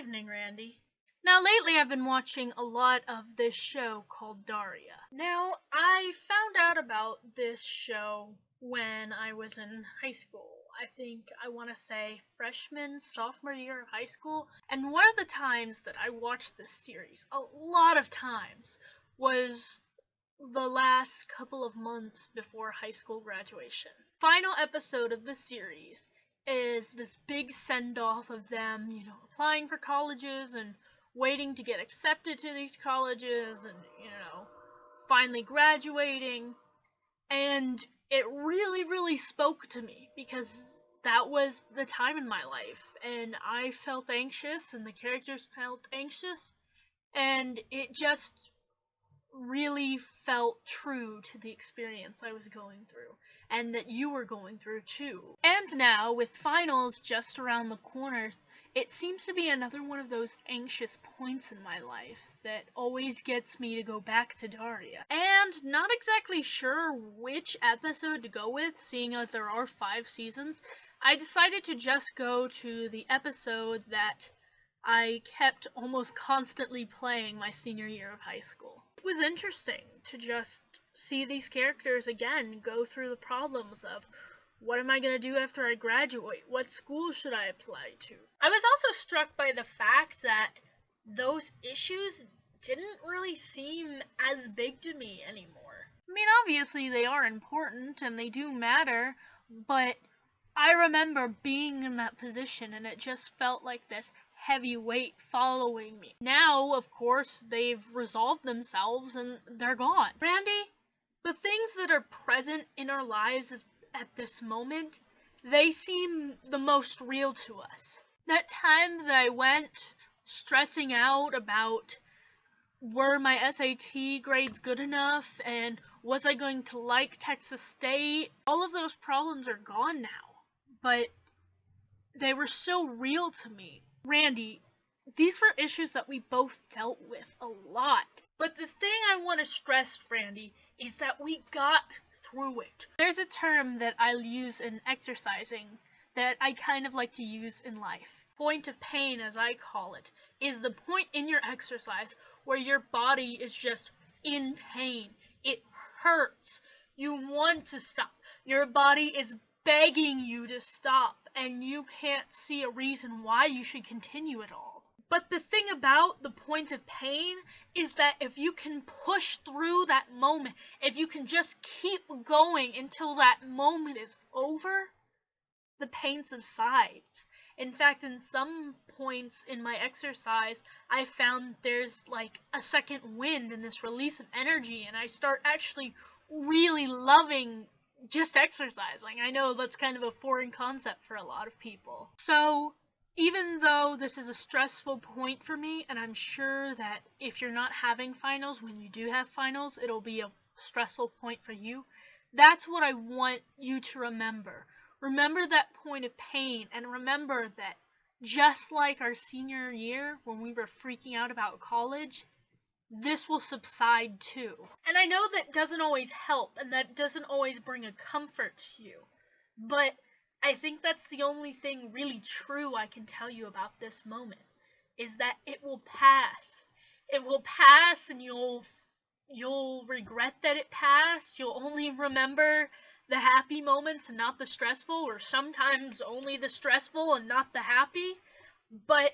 evening, Randy. Now, lately I've been watching a lot of this show called Daria. Now, I found out about this show when I was in high school. I think I want to say freshman, sophomore year of high school. And one of the times that I watched this series, a lot of times, was the last couple of months before high school graduation. Final episode of the series is this big send-off of them, applying for colleges and waiting to get accepted to these colleges and, finally graduating. And it really, really spoke to me because that was the time in my life and I felt anxious and the characters felt anxious and it just really felt true to the experience I was going through and that you were going through too. And now, with finals just around the corner, it seems to be another one of those anxious points in my life that always gets me to go back to Daria. And not exactly sure which episode to go with, seeing as there are 5 seasons, I decided to just go to the episode that I kept almost constantly playing my senior year of high school. It was interesting to just see these characters again go through the problems of what am I going to do after I graduate? What school should I apply to? I was also struck by the fact that those issues didn't really seem as big to me anymore. I mean, obviously they are important and they do matter, but I remember being in that position and it just felt like this heavy weight following me. Now, of course, they've resolved themselves and they're gone. Randy, the things that are present in our lives at this moment, they seem the most real to us. That time that I went stressing out about were my SAT grades good enough and was I going to like Texas State, all of those problems are gone now. But they were so real to me. Randy, these were issues that we both dealt with a lot. But the thing I want to stress, Randy, is that we got through it. There's a term that I use in exercising that I kind of like to use in life. Point of pain, as I call it, is the point in your exercise where your body is just in pain. It hurts. You want to stop. Your body is begging you to stop, and you can't see a reason why you should continue at all. But the thing about the point of pain is that if you can push through that moment, if you can just keep going until that moment is over, the pain subsides. In fact, in some points in my exercise, I found there's like a second wind and this release of energy, and I start actually really loving just exercising. I know that's kind of a foreign concept for a lot of people. So, even though this is a stressful point for me, and I'm sure that if you're not having finals, when you do have finals, it'll be a stressful point for you, that's what I want you to remember. Remember that point of pain, and remember that just like our senior year when we were freaking out about college, this will subside too. And I know that doesn't always help, and that doesn't always bring a comfort to you, but I think that's the only thing really true I can tell you about this moment, is that it will pass. It will pass, and you'll regret that it passed. You'll only remember the happy moments and not the stressful, or sometimes only the stressful and not the happy, but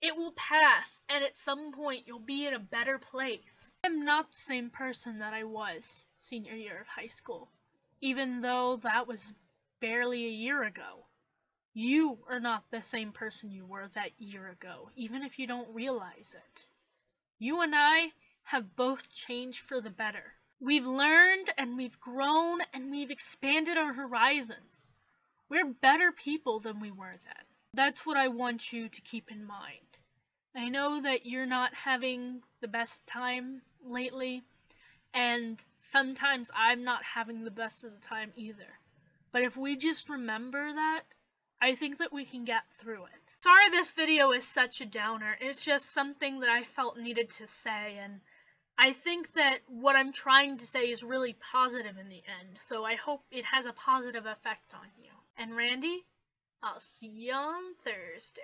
it will pass, and at some point you'll be in a better place. I'm not the same person that I was senior year of high school, even though that was barely a year ago. You are not the same person you were that year ago, even if you don't realize it. You and I have both changed for the better. We've learned and we've grown and we've expanded our horizons. We're better people than we were then. That's what I want you to keep in mind. I know that you're not having the best time lately, and sometimes I'm not having the best of the time either. But if we just remember that, I think that we can get through it. Sorry this video is such a downer. It's just something that I felt needed to say, and I think that what I'm trying to say is really positive in the end, so I hope it has a positive effect on you. And Randy, I'll see you on Thursday.